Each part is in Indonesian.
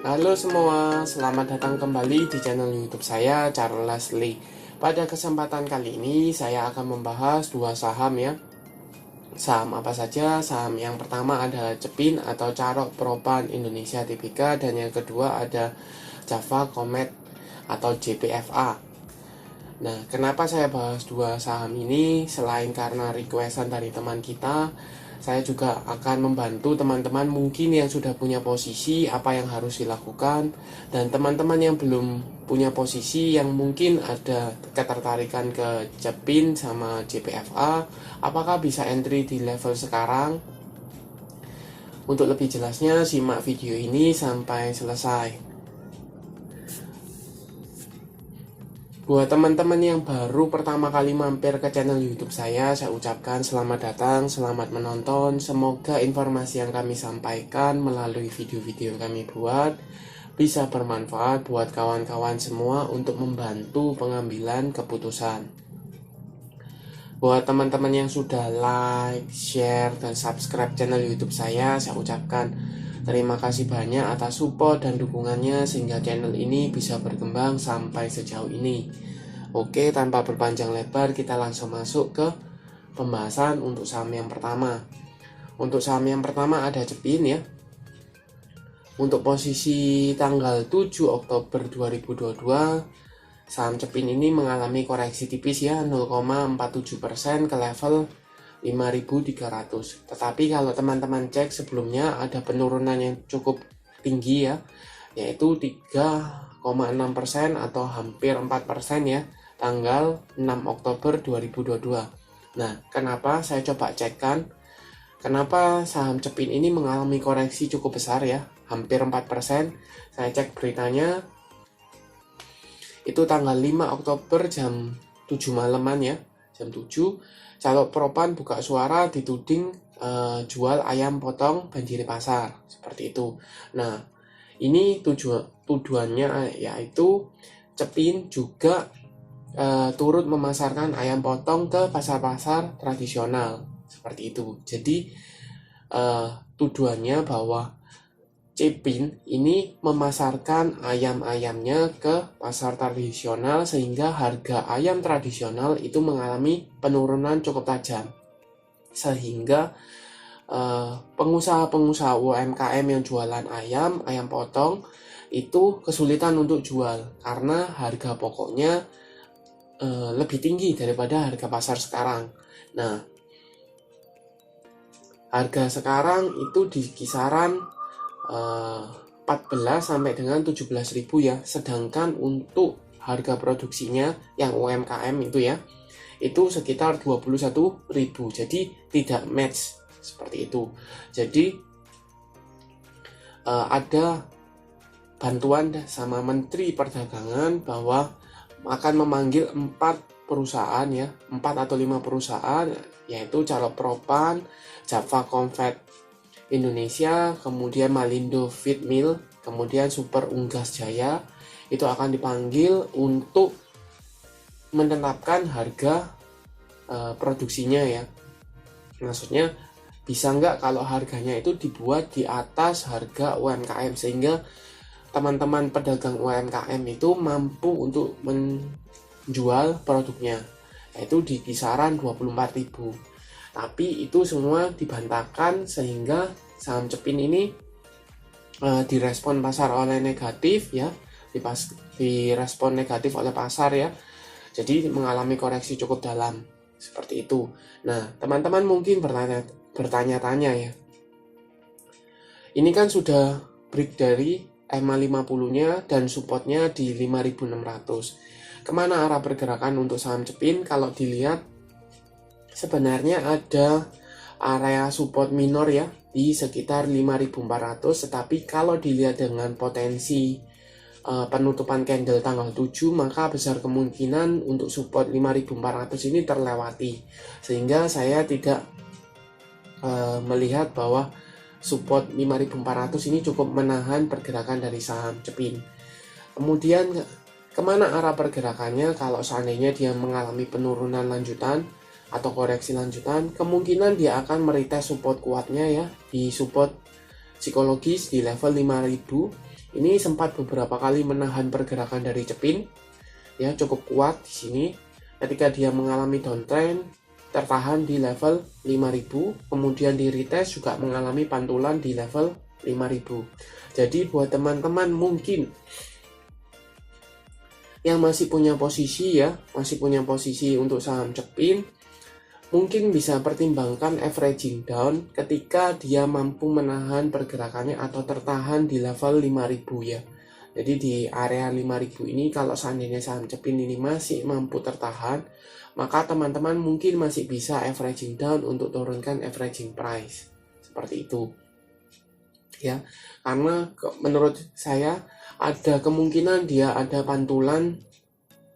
Halo semua, selamat datang kembali di channel YouTube saya, Charles Lee. Pada kesempatan kali ini saya akan membahas dua saham ya. Saham apa saja? Saham yang pertama ada Cepin atau Carok Propan Indonesia Tbk, dan yang kedua ada Java Comet atau JPFA. Nah, kenapa saya bahas dua saham ini? Selain karena requestan dari teman kita, saya juga akan membantu teman-teman mungkin yang sudah punya posisi apa yang harus dilakukan, dan teman-teman yang belum punya posisi yang mungkin ada ketertarikan ke Cepin sama JPFA, apakah bisa entry di level sekarang? Untuk lebih jelasnya simak video ini sampai selesai. Buat teman-teman yang baru pertama kali mampir ke channel YouTube saya ucapkan selamat datang, selamat menonton. Semoga informasi yang kami sampaikan melalui video-video yang kami buat bisa bermanfaat buat kawan-kawan semua untuk membantu pengambilan keputusan. Buat teman-teman yang sudah like, share, dan subscribe channel YouTube saya ucapkan terima kasih banyak atas support dan dukungannya sehingga channel ini bisa berkembang sampai sejauh ini. Oke, tanpa berpanjang lebar kita langsung masuk ke pembahasan untuk saham yang pertama. Untuk saham yang pertama ada Cepin ya. Untuk posisi tanggal 7 Oktober 2022, saham Cepin ini mengalami koreksi tipis ya, 0,47% ke level 5.300. Tetapi kalau teman-teman cek sebelumnya ada penurunan yang cukup tinggi ya, yaitu 3,6% atau hampir 4% ya, tanggal 6 Oktober 2022. Nah, kenapa saya coba cekkan kenapa saham Cepin ini mengalami koreksi cukup besar ya, hampir 4%. Saya cek beritanya itu tanggal 5 Oktober jam 7 malaman ya, jam 7 Carok Propan buka suara dituding jual ayam potong banjiri pasar, seperti itu. Nah, ini tujuannya yaitu Cepin juga turut memasarkan ayam potong ke pasar-pasar tradisional, seperti itu. Jadi tujuannya bahwa Cepin ini memasarkan ayam-ayamnya ke pasar tradisional sehingga harga ayam tradisional itu mengalami penurunan cukup tajam. Sehingga pengusaha-pengusaha UMKM yang jualan ayam potong itu kesulitan untuk jual karena harga pokoknya lebih tinggi daripada harga pasar sekarang. Nah, harga sekarang itu di kisaran 14 sampai dengan 17.000 ya, sedangkan untuk harga produksinya yang UMKM itu ya, itu sekitar 21.000. Jadi tidak match seperti itu. Jadi ada bantuan sama Menteri Perdagangan bahwa akan memanggil 4 perusahaan ya, 4 atau 5 perusahaan, yaitu Carok Propan, Java Comet Indonesia, kemudian Malindo Feed Mill, kemudian Super Unggas Jaya, itu akan dipanggil untuk menetapkan harga produksinya ya. Maksudnya bisa nggak kalau harganya itu dibuat di atas harga UMKM sehingga teman-teman pedagang UMKM itu mampu untuk menjual produknya, yaitu di kisaran 24.000. Tapi itu semua dibantahkan sehingga saham Cepin ini direspon pasar oleh negatif ya, direspon negatif oleh pasar ya. Jadi mengalami koreksi cukup dalam seperti itu. Nah, teman-teman mungkin bertanya-tanya ya. Ini kan sudah break dari EMA 50-nya dan supportnya di 5.600. Kemana arah pergerakan untuk saham Cepin? Kalau dilihat sebenarnya ada area support minor ya di sekitar 5.400, tetapi kalau dilihat dengan potensi penutupan candle tanggal 7, maka besar kemungkinan untuk support 5.400 ini terlewati, sehingga saya tidak melihat bahwa support 5.400 ini cukup menahan pergerakan dari saham Cepin. Kemudian kemana arah pergerakannya? Kalau seandainya dia mengalami penurunan lanjutan atau koreksi lanjutan, kemungkinan dia akan meretest support kuatnya ya di support psikologis di level 5000. Ini sempat beberapa kali menahan pergerakan dari Cepin, ya cukup kuat di sini. Ketika dia mengalami downtrend, tertahan di level 5000, kemudian di retest juga mengalami pantulan di level 5000. Jadi buat teman-teman mungkin yang masih punya posisi untuk saham Cepin, mungkin bisa pertimbangkan averaging down ketika dia mampu menahan pergerakannya atau tertahan di level 5000 ya. Jadi di area 5000 ini kalau seandainya saham Cepin ini masih mampu tertahan, maka teman-teman mungkin masih bisa averaging down untuk turunkan averaging price. Seperti itu. Ya, karena menurut saya ada kemungkinan dia ada pantulan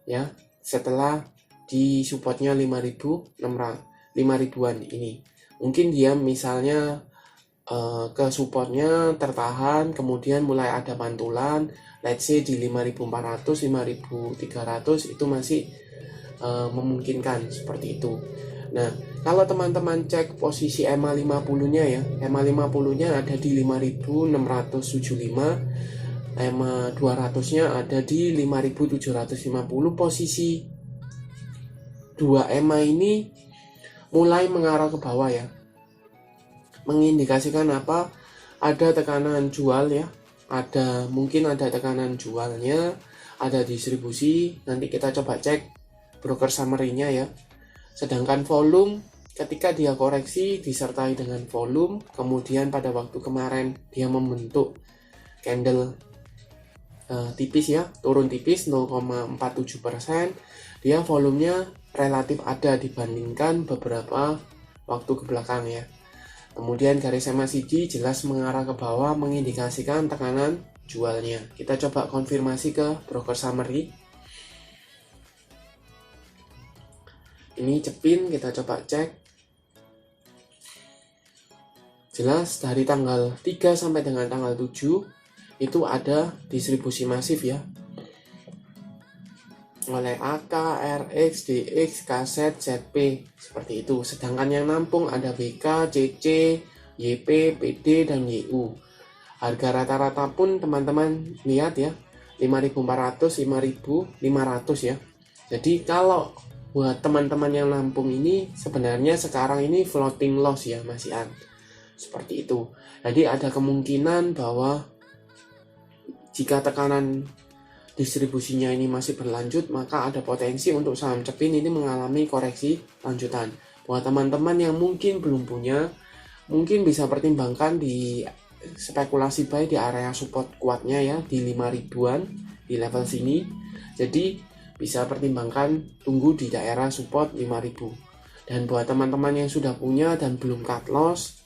ya setelah di supportnya 5000-an ini. Mungkin dia misalnya ke supportnya tertahan, kemudian mulai ada pantulan, let's say di 5400, 5300 itu masih memungkinkan seperti itu. Nah, kalau teman-teman cek posisi EMA 50-nya ya, EMA 50-nya ada di 5675, EMA 200-nya ada di 5750. Posisi 2 EMA ini mulai mengarah ke bawah ya. Mengindikasikan apa? Ada tekanan jual ya. Mungkin ada tekanan jualnya, ada distribusi. Nanti kita coba cek broker summary-nya ya. Sedangkan volume ketika dia koreksi disertai dengan volume, kemudian pada waktu kemarin dia membentuk candle tipis ya, turun tipis 0,47%, dia volumenya relatif ada dibandingkan beberapa waktu ke belakang ya. Kemudian garis MACD jelas mengarah ke bawah mengindikasikan tekanan jualnya. Kita coba konfirmasi ke broker summary. Ini Cepin, kita coba cek. Jelas dari tanggal 3 sampai dengan tanggal 7 itu ada distribusi masif ya. Oleh AK, RX, DX, KZ, ZP seperti itu. Sedangkan yang nampung ada BK, CC, YP, PD, dan YU. Harga rata-rata pun teman-teman lihat ya, 5400, 5500 ya. Jadi kalau buat teman-teman yang nampung ini sebenarnya sekarang ini floating loss ya Mas Ian. Seperti itu. Jadi ada kemungkinan bahwa jika tekanan distribusinya ini masih berlanjut, maka ada potensi untuk saham Cepin ini mengalami koreksi lanjutan. Buat teman-teman yang mungkin belum punya, mungkin bisa pertimbangkan di spekulasi buy di area support kuatnya ya, di 5000-an, di level sini. Jadi bisa pertimbangkan tunggu di daerah support 5000. Dan buat teman-teman yang sudah punya dan belum cut loss,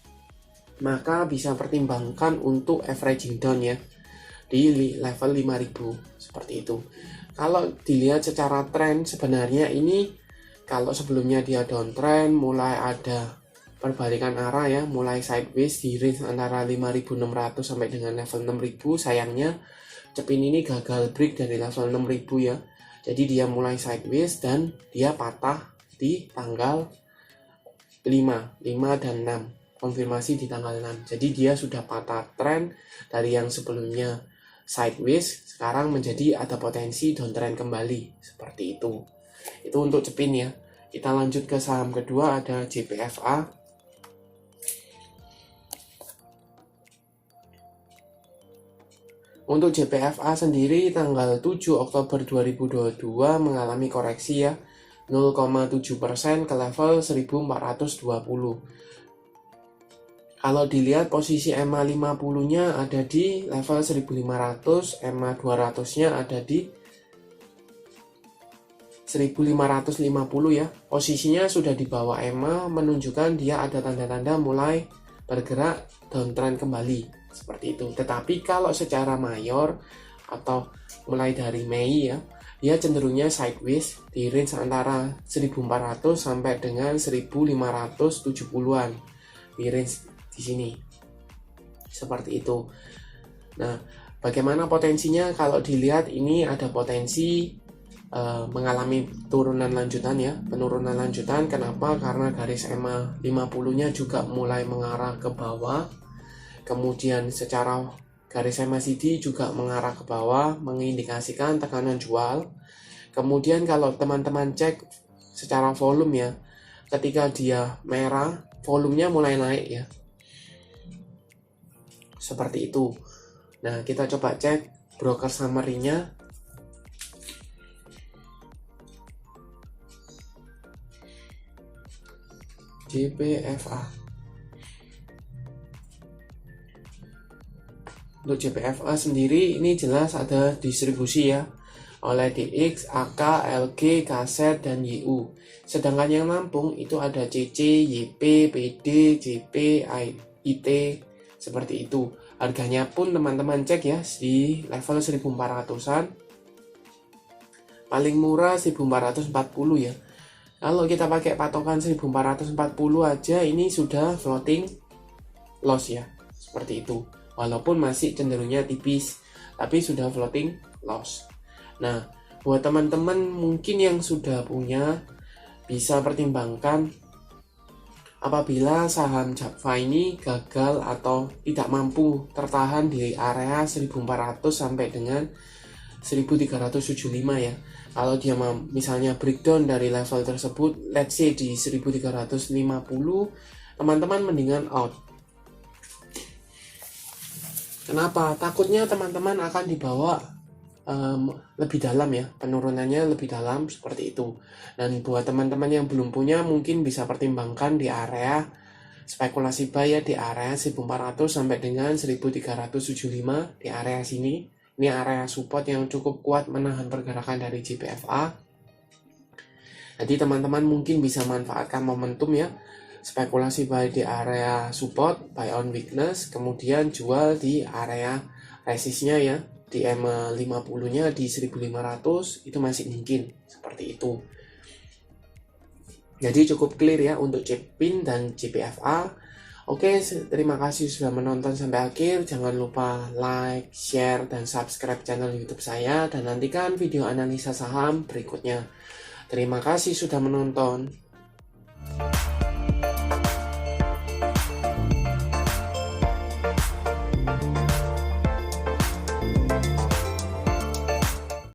maka bisa pertimbangkan untuk averaging down ya, di level 5000 seperti itu. Kalau dilihat secara tren sebenarnya ini kalau sebelumnya dia downtrend mulai ada perbalikan arah ya, mulai sideways di range antara 5600 sampai dengan level 6000. Sayangnya Cepin ini gagal break dari level 6000 ya. Jadi dia mulai sideways dan dia patah di tanggal 5 dan 6. Konfirmasi di tanggal 6. Jadi dia sudah patah tren dari yang sebelumnya sideways, sekarang menjadi ada potensi downtrend kembali. Seperti itu. Itu untuk Cepin ya. Kita lanjut ke saham kedua, ada JPFA. Untuk JPFA sendiri tanggal 7 Oktober 2022 mengalami koreksi ya, 0,7% ke level 1420. Kalau dilihat posisi EMA 50-nya ada di level 1500, EMA 200-nya ada di 1550 ya. Posisinya sudah di bawah EMA, menunjukkan dia ada tanda-tanda mulai bergerak downtrend kembali. Seperti itu. Tetapi kalau secara mayor atau mulai dari Mei ya, dia cenderungnya sideways di range antara 1400 sampai dengan 1570-an di range di sini. Seperti itu. Nah, bagaimana potensinya? Kalau dilihat ini ada potensi mengalami turunan lanjutan ya, penurunan lanjutan. Kenapa? Karena garis EMA 50-nya juga mulai mengarah ke bawah. Kemudian secara garis MACD juga mengarah ke bawah, mengindikasikan tekanan jual. Kemudian kalau teman-teman cek secara volume ya, ketika dia merah, volumenya mulai naik ya. Seperti itu. Nah, kita coba cek broker summary-nya. JPFA. Untuk JPFA sendiri ini jelas ada distribusi ya, oleh DX, AK, LG, KZ, dan YU. Sedangkan yang nampung itu ada CC, YP, PD, JP, IT, seperti itu. Harganya pun teman-teman cek ya di level 1400-an. Paling murah 1440 ya. Kalau kita pakai patokan 1440 aja ini sudah floating loss ya. Seperti itu. Walaupun masih cenderungnya tipis, tapi sudah floating loss. Nah, buat teman-teman mungkin yang sudah punya, bisa pertimbangkan apabila saham Japfa ini gagal atau tidak mampu tertahan di area 1400 sampai dengan 1375 ya. Kalau dia misalnya breakdown dari level tersebut, let's say di 1350, teman-teman mendingan out. Kenapa? Takutnya teman-teman akan dibawa lebih dalam ya, penurunannya lebih dalam seperti itu. Dan buat teman-teman yang belum punya, mungkin bisa pertimbangkan di area spekulasi buy ya, di area 1400 sampai dengan 1375 di area sini. Ini area support yang cukup kuat menahan pergerakan dari JPFA. Jadi teman-teman mungkin bisa manfaatkan momentum ya, spekulasi buy di area support, buy on weakness, kemudian jual di area resistnya ya, di M50 nya di 1500 itu masih mungkin seperti itu. Jadi cukup clear ya untuk JPIN dan JPFA. Oke, terima kasih sudah menonton sampai akhir. Jangan lupa like, share, dan subscribe channel YouTube saya, dan nantikan video analisa saham berikutnya. Terima kasih sudah menonton.